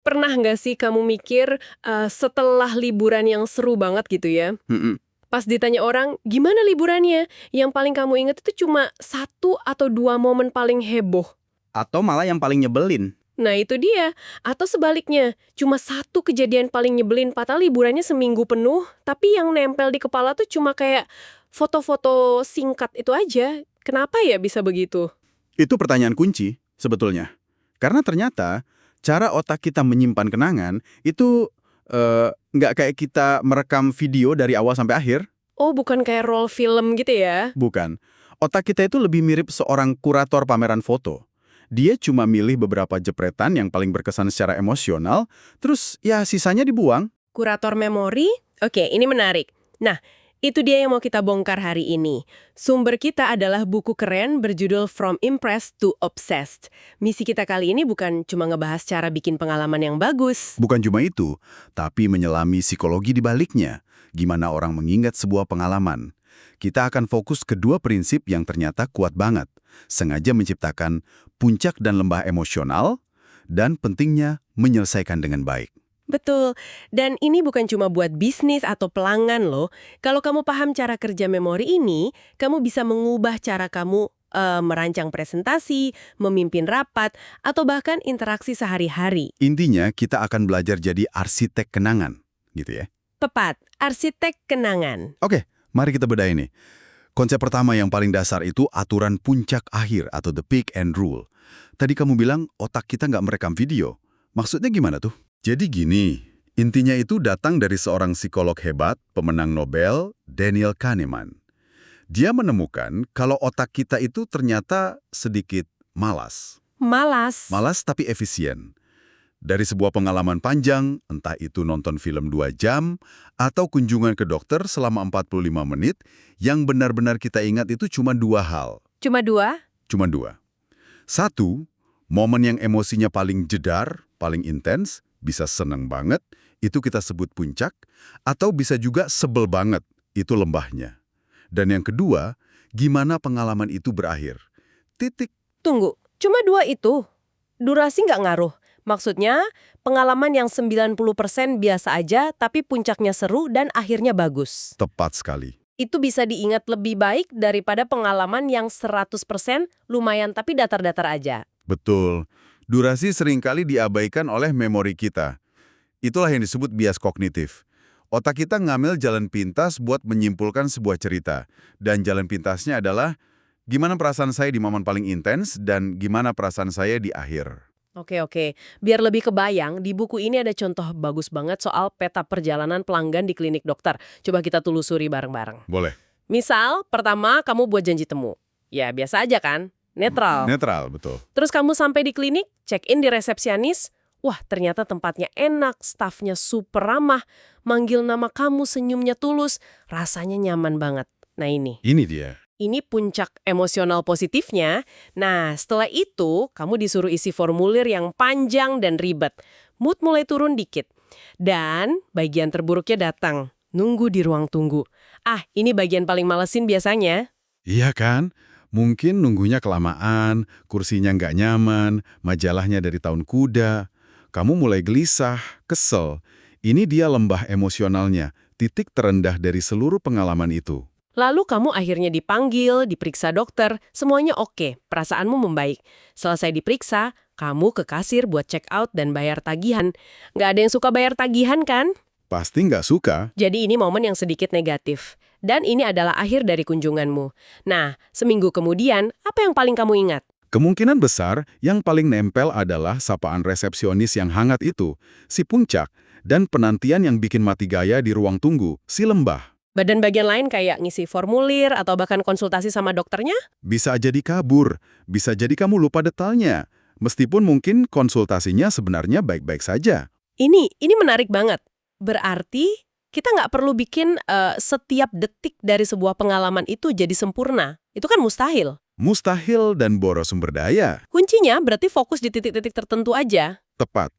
Pernah nggak sih kamu mikir setelah liburan yang seru banget gitu ya, Mm-mm. pas ditanya orang, gimana liburannya? Yang paling kamu ingat itu cuma satu atau dua momen paling heboh. Atau malah yang paling nyebelin. Nah itu dia. Atau sebaliknya, cuma satu kejadian paling nyebelin padahal liburannya seminggu penuh, tapi yang nempel di kepala tuh cuma kayak foto-foto singkat itu aja. Kenapa ya bisa begitu? Itu pertanyaan kunci, sebetulnya. Karena ternyata, cara otak kita menyimpan kenangan itu nggak kayak kita merekam video dari awal sampai akhir. Oh bukan kayak roll film gitu ya? Bukan. Otak kita itu lebih mirip seorang kurator pameran foto. Dia cuma milih beberapa jepretan yang paling berkesan secara emosional, terus ya sisanya dibuang. Kurator memori? Oke, ini menarik. Nah, itu dia yang mau kita bongkar hari ini. Sumber kita adalah buku keren berjudul From Impressed to Obsessed. Misi kita kali ini bukan cuma ngebahas cara bikin pengalaman yang bagus. Bukan cuma itu, tapi menyelami psikologi di baliknya. Gimana orang mengingat sebuah pengalaman. Kita akan fokus ke dua prinsip yang ternyata kuat banget. Sengaja menciptakan puncak dan lembah emosional, dan pentingnya menyelesaikan dengan baik. Betul. Dan ini bukan cuma buat bisnis atau pelanggan loh. Kalau kamu paham cara kerja memori ini, kamu bisa mengubah cara kamu merancang presentasi, memimpin rapat, atau bahkan interaksi sehari-hari. Intinya, kita akan belajar jadi arsitek kenangan, gitu ya. Tepat, arsitek kenangan. Oke, mari kita bedah ini. Konsep pertama yang paling dasar itu aturan puncak akhir atau the peak end rule. Tadi kamu bilang otak kita nggak merekam video. Maksudnya gimana tuh? Jadi gini, intinya itu datang dari seorang psikolog hebat, pemenang Nobel, Daniel Kahneman. Dia menemukan kalau otak kita itu ternyata sedikit malas. Malas. Malas tapi efisien. Dari sebuah pengalaman panjang, entah itu nonton film 2 jam, atau kunjungan ke dokter selama 45 menit, yang benar-benar kita ingat itu cuma dua hal. Cuma dua? Cuma dua. Satu, momen yang emosinya paling jedar, paling intens, bisa seneng banget, itu kita sebut puncak, atau bisa juga sebel banget, itu lembahnya. Dan yang kedua, gimana pengalaman itu berakhir. Titik. Tunggu, cuma dua itu? Durasi nggak ngaruh? Maksudnya, pengalaman yang 90% biasa aja, tapi puncaknya seru dan akhirnya bagus. Tepat sekali. Itu bisa diingat lebih baik daripada pengalaman yang 100% lumayan tapi datar-datar aja. Betul. Durasi seringkali diabaikan oleh memori kita. Itulah yang disebut bias kognitif. Otak kita ngambil jalan pintas buat menyimpulkan sebuah cerita. Dan jalan pintasnya adalah gimana perasaan saya di momen paling intens dan gimana perasaan saya di akhir. Oke. Biar lebih kebayang, di buku ini ada contoh bagus banget soal peta perjalanan pelanggan di klinik dokter. Coba kita telusuri bareng-bareng. Boleh. Misal, pertama kamu buat janji temu. Ya, biasa aja kan? Netral. Netral, betul. Terus kamu sampai di klinik, check-in di resepsionis. Wah, ternyata tempatnya enak, stafnya super ramah, manggil nama kamu senyumnya tulus, rasanya nyaman banget. Nah ini. Ini dia. Ini puncak emosional positifnya. Nah, setelah itu, kamu disuruh isi formulir yang panjang dan ribet. Mood mulai turun dikit. Dan bagian terburuknya datang. Nunggu di ruang tunggu. Ah, ini bagian paling malesin biasanya. Iya kan? Mungkin nunggunya kelamaan, kursinya nggak nyaman, majalahnya dari tahun kuda. Kamu mulai gelisah, kesel. Ini dia lembah emosionalnya, titik terendah dari seluruh pengalaman itu. Lalu kamu akhirnya dipanggil, diperiksa dokter, semuanya oke, perasaanmu membaik. Selesai diperiksa, kamu ke kasir buat check out dan bayar tagihan. Nggak ada yang suka bayar tagihan kan? Pasti nggak suka. Jadi ini momen yang sedikit negatif. Dan ini adalah akhir dari kunjunganmu. Nah, seminggu kemudian, apa yang paling kamu ingat? Kemungkinan besar yang paling nempel adalah sapaan resepsionis yang hangat itu, si puncak, dan penantian yang bikin mati gaya di ruang tunggu, si lembah. Badan-bagian lain kayak ngisi formulir atau bahkan konsultasi sama dokternya? Bisa jadi kabur, bisa jadi kamu lupa detailnya. Meskipun mungkin konsultasinya sebenarnya baik-baik saja. Ini menarik banget. Berarti kita nggak perlu bikin setiap detik dari sebuah pengalaman itu jadi sempurna. Itu kan mustahil. Mustahil dan boros sumber daya. Kuncinya berarti fokus di titik-titik tertentu aja. Tepat.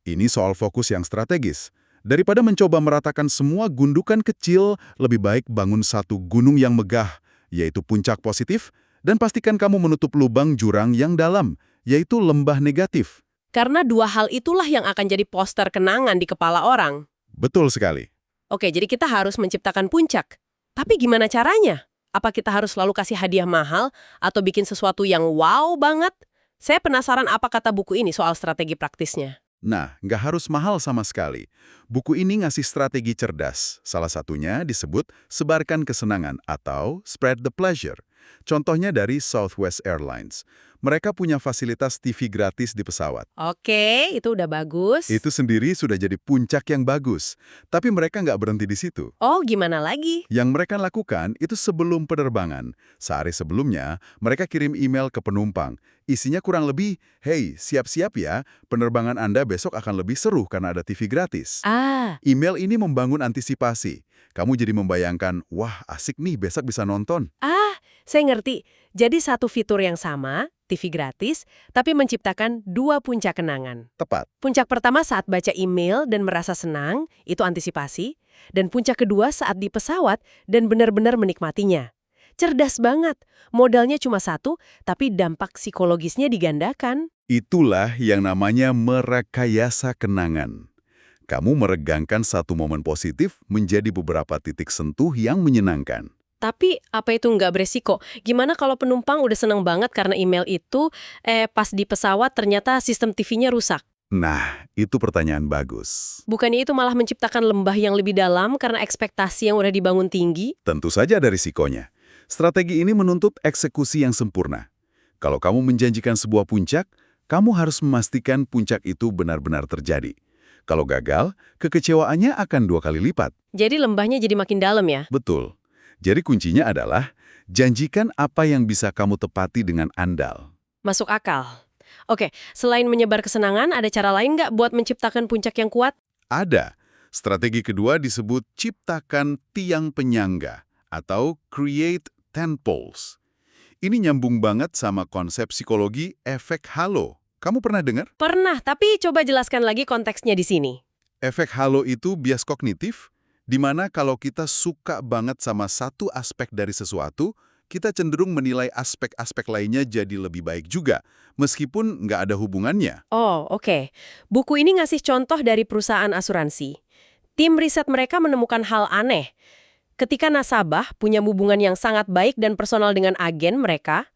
Ini soal fokus yang strategis. Daripada mencoba meratakan semua gundukan kecil, lebih baik bangun satu gunung yang megah, yaitu puncak positif, dan pastikan kamu menutup lubang jurang yang dalam, yaitu lembah negatif. Karena dua hal itulah yang akan jadi poster kenangan di kepala orang. Betul sekali. Oke, jadi kita harus menciptakan puncak. Tapi gimana caranya? Apa kita harus selalu kasih hadiah mahal atau bikin sesuatu yang wow banget? Saya penasaran apa kata buku ini soal strategi praktisnya. Nah, nggak harus mahal sama sekali. Buku ini ngasih strategi cerdas. Salah satunya disebut sebarkan kesenangan atau spread the pleasure. Contohnya dari Southwest Airlines. Mereka punya fasilitas TV gratis di pesawat. Oke, itu udah bagus. Itu sendiri sudah jadi puncak yang bagus. Tapi mereka nggak berhenti di situ. Oh, gimana lagi? Yang mereka lakukan itu sebelum penerbangan. Sehari sebelumnya, mereka kirim email ke penumpang. Isinya kurang lebih, hey, siap-siap ya, penerbangan Anda besok akan lebih seru karena ada TV gratis. Email ini membangun antisipasi. Kamu jadi membayangkan, wah asik nih besok bisa nonton. Saya ngerti. Jadi satu fitur yang sama, TV gratis, tapi menciptakan dua puncak kenangan. Tepat. Puncak pertama saat baca email dan merasa senang, itu antisipasi. Dan puncak kedua saat di pesawat dan benar-benar menikmatinya. Cerdas banget. Modalnya cuma satu, tapi dampak psikologisnya digandakan. Itulah yang namanya merekayasa kenangan. Kamu meregangkan satu momen positif menjadi beberapa titik sentuh yang menyenangkan. Tapi apa itu nggak beresiko? Gimana kalau penumpang udah seneng banget karena email itu, pas di pesawat ternyata sistem TV-nya rusak? Nah, itu pertanyaan bagus. Bukannya itu malah menciptakan lembah yang lebih dalam karena ekspektasi yang udah dibangun tinggi? Tentu saja ada risikonya. Strategi ini menuntut eksekusi yang sempurna. Kalau kamu menjanjikan sebuah puncak, kamu harus memastikan puncak itu benar-benar terjadi. Kalau gagal, kekecewaannya akan 2 kali lipat. Jadi lembahnya jadi makin dalam ya? Betul. Jadi kuncinya adalah, janjikan apa yang bisa kamu tepati dengan andal. Masuk akal. Oke, selain menyebar kesenangan, ada cara lain nggak buat menciptakan puncak yang kuat? Ada. Strategi kedua disebut ciptakan tiang penyangga atau create tentpoles. Ini nyambung banget sama konsep psikologi efek halo. Kamu pernah dengar? Pernah, tapi coba jelaskan lagi konteksnya di sini. Efek halo itu bias kognitif, di mana kalau kita suka banget sama satu aspek dari sesuatu, kita cenderung menilai aspek-aspek lainnya jadi lebih baik juga, meskipun nggak ada hubungannya. Oh, oke. Buku ini ngasih contoh dari perusahaan asuransi. Tim riset mereka menemukan hal aneh. Ketika nasabah punya hubungan yang sangat baik dan personal dengan agen mereka,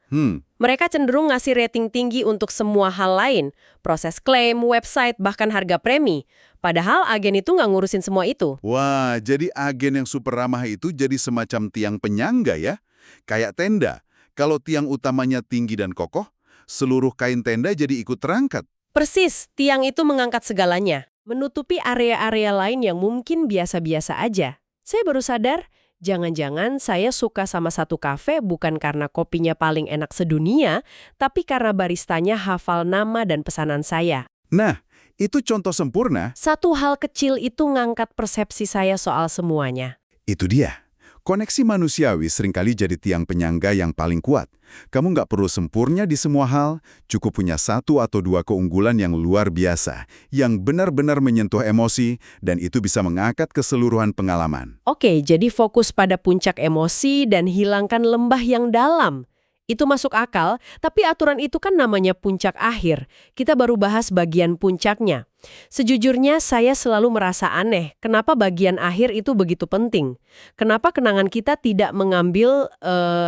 mereka cenderung ngasih rating tinggi untuk semua hal lain, proses klaim, website, bahkan harga premi. Padahal agen itu nggak ngurusin semua itu. Wah, jadi agen yang super ramah itu jadi semacam tiang penyangga ya? Kayak tenda. Kalau tiang utamanya tinggi dan kokoh, seluruh kain tenda jadi ikut terangkat. Persis, tiang itu mengangkat segalanya, menutupi area-area lain yang mungkin biasa-biasa aja. Saya baru sadar, jangan-jangan saya suka sama satu kafe bukan karena kopinya paling enak sedunia, tapi karena baristanya hafal nama dan pesanan saya. Nah, itu contoh sempurna. Satu hal kecil itu ngangkat persepsi saya soal semuanya. Itu dia. Koneksi manusiawi seringkali jadi tiang penyangga yang paling kuat. Kamu nggak perlu sempurna di semua hal, cukup punya 1 atau 2 keunggulan yang luar biasa, yang benar-benar menyentuh emosi, dan itu bisa mengangkat keseluruhan pengalaman. Oke, jadi fokus pada puncak emosi dan hilangkan lembah yang dalam. Itu masuk akal, tapi aturan itu kan namanya puncak akhir. Kita baru bahas bagian puncaknya. Sejujurnya saya selalu merasa aneh, kenapa bagian akhir itu begitu penting? Kenapa kenangan kita tidak mengambil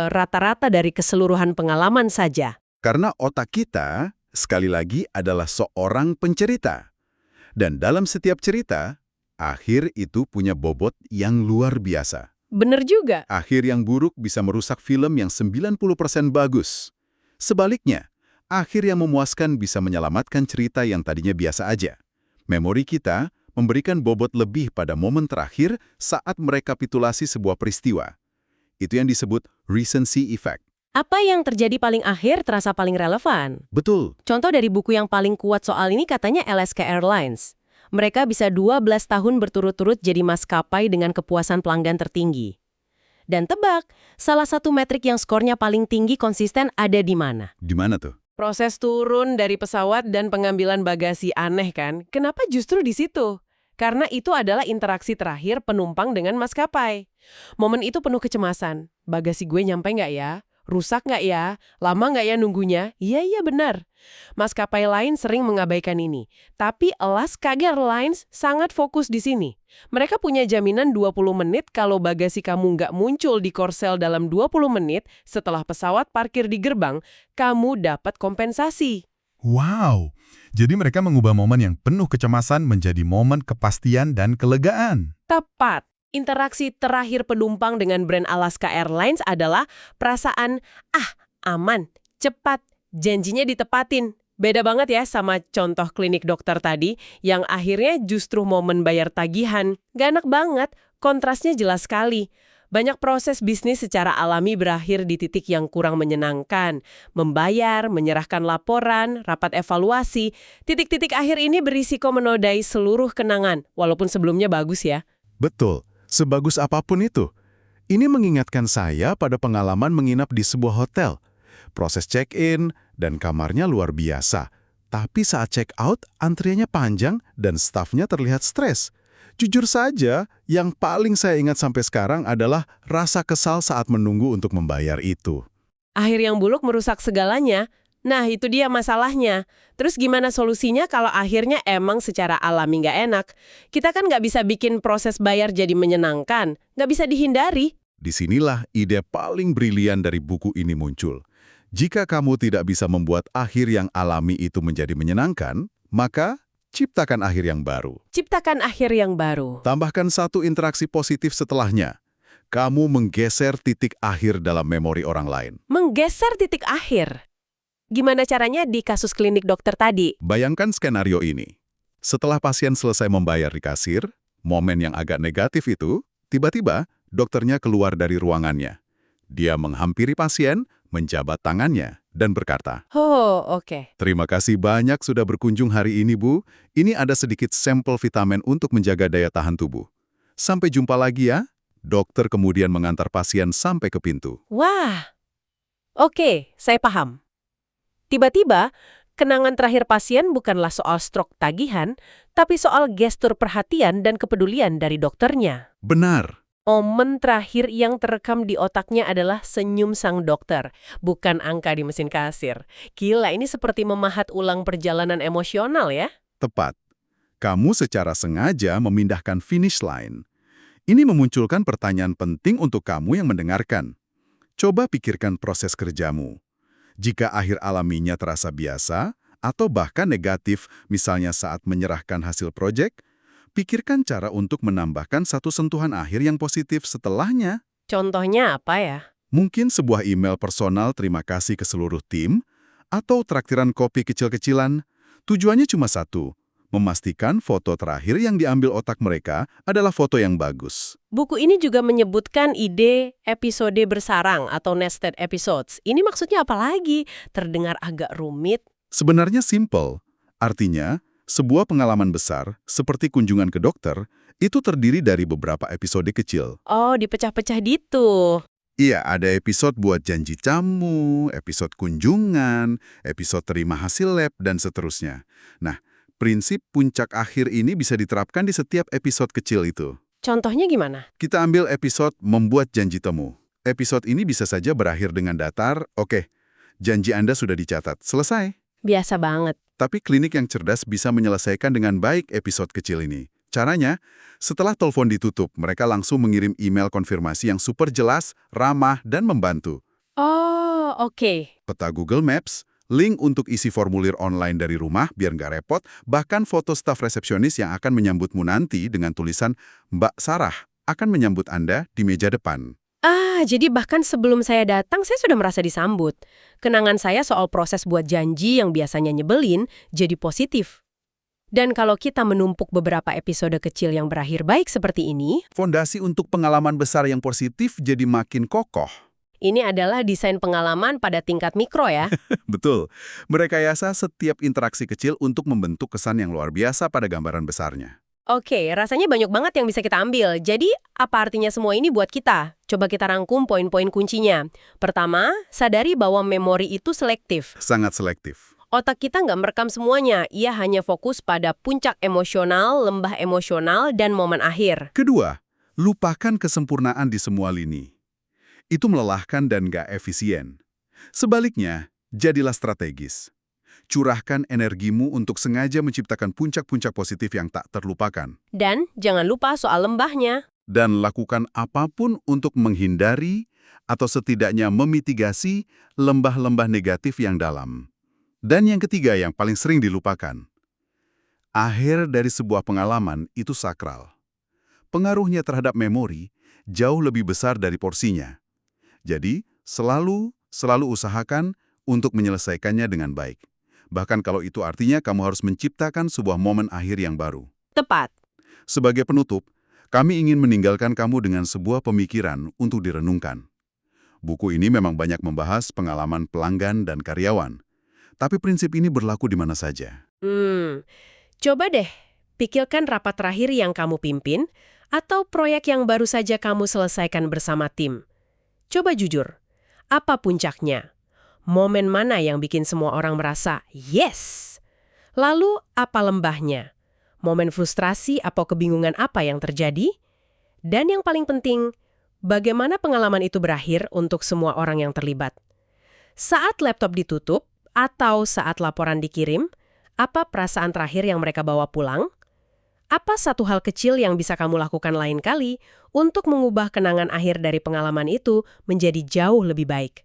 rata-rata dari keseluruhan pengalaman saja? Karena otak kita, sekali lagi, adalah seorang pencerita. Dan dalam setiap cerita, akhir itu punya bobot yang luar biasa. Bener juga. Akhir yang buruk bisa merusak film yang 90% bagus. Sebaliknya, akhir yang memuaskan bisa menyelamatkan cerita yang tadinya biasa aja. Memori kita memberikan bobot lebih pada momen terakhir saat merekapitulasi sebuah peristiwa. Itu yang disebut recency effect. Apa yang terjadi paling akhir terasa paling relevan? Betul. Contoh dari buku yang paling kuat soal ini katanya Alaska Airlines. Mereka bisa 12 tahun berturut-turut jadi maskapai dengan kepuasan pelanggan tertinggi. Dan tebak, salah satu metrik yang skornya paling tinggi konsisten ada di mana? Di mana tuh? Proses turun dari pesawat dan pengambilan bagasi aneh kan? Kenapa justru di situ? Karena itu adalah interaksi terakhir penumpang dengan maskapai. Momen itu penuh kecemasan. Bagasi gue nyampe nggak ya? Rusak nggak ya? Lama nggak ya nunggunya? Iya benar. Maskapai lain sering mengabaikan ini. Tapi Alaska Airlines sangat fokus di sini. Mereka punya jaminan 20 menit kalau bagasi kamu nggak muncul di Korsel dalam 20 menit setelah pesawat parkir di gerbang, kamu dapat kompensasi. Wow, jadi mereka mengubah momen yang penuh kecemasan menjadi momen kepastian dan kelegaan. Tepat. Interaksi terakhir penumpang dengan brand Alaska Airlines adalah perasaan, aman, cepat, janjinya ditepatin. Beda banget ya sama contoh klinik dokter tadi, yang akhirnya justru momen bayar tagihan. Gak enak banget, kontrasnya jelas sekali. Banyak proses bisnis secara alami berakhir di titik yang kurang menyenangkan. Membayar, menyerahkan laporan, rapat evaluasi. Titik-titik akhir ini berisiko menodai seluruh kenangan, walaupun sebelumnya bagus ya. Betul, sebagus apapun itu. Ini mengingatkan saya pada pengalaman menginap di sebuah hotel. Proses check-in dan kamarnya luar biasa. Tapi saat check-out, antriannya panjang dan stafnya terlihat stres. Jujur saja, yang paling saya ingat sampai sekarang adalah rasa kesal saat menunggu untuk membayar itu. Akhir yang buluk merusak segalanya. Nah, itu dia masalahnya. Terus gimana solusinya kalau akhirnya emang secara alami nggak enak? Kita kan nggak bisa bikin proses bayar jadi menyenangkan. Nggak bisa dihindari. Disinilah ide paling brilian dari buku ini muncul. Jika kamu tidak bisa membuat akhir yang alami itu menjadi menyenangkan, maka ciptakan akhir yang baru. Ciptakan akhir yang baru. Tambahkan satu interaksi positif setelahnya. Kamu menggeser titik akhir dalam memori orang lain. Menggeser titik akhir. Gimana caranya di kasus klinik dokter tadi? Bayangkan skenario ini. Setelah pasien selesai membayar di kasir, momen yang agak negatif itu, tiba-tiba dokternya keluar dari ruangannya. Dia menghampiri pasien, menjabat tangannya, dan berkata, Oh, oke. "Terima kasih banyak sudah berkunjung hari ini, Bu. Ini ada sedikit sampel vitamin untuk menjaga daya tahan tubuh. Sampai jumpa lagi ya." Dokter kemudian mengantar pasien sampai ke pintu. Wah. Oke, saya paham. Tiba-tiba, kenangan terakhir pasien bukanlah soal stroke tagihan, tapi soal gestur perhatian dan kepedulian dari dokternya. Benar. Momen terakhir yang terekam di otaknya adalah senyum sang dokter, bukan angka di mesin kasir. Gila, ini seperti memahat ulang perjalanan emosional ya. Tepat. Kamu secara sengaja memindahkan finish line. Ini memunculkan pertanyaan penting untuk kamu yang mendengarkan. Coba pikirkan proses kerjamu. Jika akhir alaminya terasa biasa, atau bahkan negatif, misalnya saat menyerahkan hasil proyek, pikirkan cara untuk menambahkan satu sentuhan akhir yang positif setelahnya. Contohnya apa ya? Mungkin sebuah email personal terima kasih ke seluruh tim, atau traktiran kopi kecil-kecilan. Tujuannya cuma satu, memastikan foto terakhir yang diambil otak mereka adalah foto yang bagus. Buku ini juga menyebutkan ide episode bersarang atau nested episodes. Ini maksudnya apa lagi? Terdengar agak rumit. Sebenarnya simple. Artinya, sebuah pengalaman besar, seperti kunjungan ke dokter, itu terdiri dari beberapa episode kecil. Oh, dipecah-pecah gitu. Iya, ada episode buat janji tamu, episode kunjungan, episode terima hasil lab, dan seterusnya. Nah, prinsip puncak akhir ini bisa diterapkan di setiap episode kecil itu. Contohnya gimana? Kita ambil episode membuat janji temu. Episode ini bisa saja berakhir dengan datar, oke, janji Anda sudah dicatat, selesai. Biasa banget. Tapi klinik yang cerdas bisa menyelesaikan dengan baik episode kecil ini. Caranya, setelah telepon ditutup, mereka langsung mengirim email konfirmasi yang super jelas, ramah, dan membantu. Oh, oke. Peta Google Maps, link untuk isi formulir online dari rumah biar nggak repot, bahkan foto staf resepsionis yang akan menyambutmu nanti dengan tulisan Mbak Sarah akan menyambut Anda di meja depan. Jadi bahkan sebelum saya datang, saya sudah merasa disambut. Kenangan saya soal proses buat janji yang biasanya nyebelin, jadi positif. Dan kalau kita menumpuk beberapa episode kecil yang berakhir baik seperti ini, Fondasi untuk pengalaman besar yang positif jadi makin kokoh. ini adalah desain pengalaman pada tingkat mikro ya. Betul, merekayasa setiap interaksi kecil untuk membentuk kesan yang luar biasa pada gambaran besarnya. Oke, rasanya banyak banget yang bisa kita ambil. Jadi, apa artinya semua ini buat kita? Coba kita rangkum poin-poin kuncinya. Pertama, sadari bahwa memori itu selektif. Sangat selektif. Otak kita nggak merekam semuanya, ia hanya fokus pada puncak emosional, lembah emosional, dan momen akhir. Kedua, lupakan kesempurnaan di semua lini. Itu melelahkan dan nggak efisien. Sebaliknya, jadilah strategis. Curahkan energimu untuk sengaja menciptakan puncak-puncak positif yang tak terlupakan. Dan jangan lupa soal lembahnya. Dan lakukan apapun untuk menghindari atau setidaknya memitigasi lembah-lembah negatif yang dalam. Dan yang ketiga yang paling sering dilupakan. Akhir dari sebuah pengalaman itu sakral. Pengaruhnya terhadap memori jauh lebih besar dari porsinya. Jadi, selalu usahakan untuk menyelesaikannya dengan baik. Bahkan kalau itu artinya kamu harus menciptakan sebuah momen akhir yang baru. Tepat. Sebagai penutup, kami ingin meninggalkan kamu dengan sebuah pemikiran untuk direnungkan. Buku ini memang banyak membahas pengalaman pelanggan dan karyawan. Tapi prinsip ini berlaku di mana saja. Coba deh, pikirkan rapat terakhir yang kamu pimpin atau proyek yang baru saja kamu selesaikan bersama tim. Coba jujur, apa puncaknya? Momen mana yang bikin semua orang merasa, yes? Lalu, apa lembahnya? Momen frustrasi atau kebingungan apa yang terjadi? Dan yang paling penting, bagaimana pengalaman itu berakhir untuk semua orang yang terlibat? Saat laptop ditutup atau saat laporan dikirim, apa perasaan terakhir yang mereka bawa pulang? Apa satu hal kecil yang bisa kamu lakukan lain kali untuk mengubah kenangan akhir dari pengalaman itu menjadi jauh lebih baik?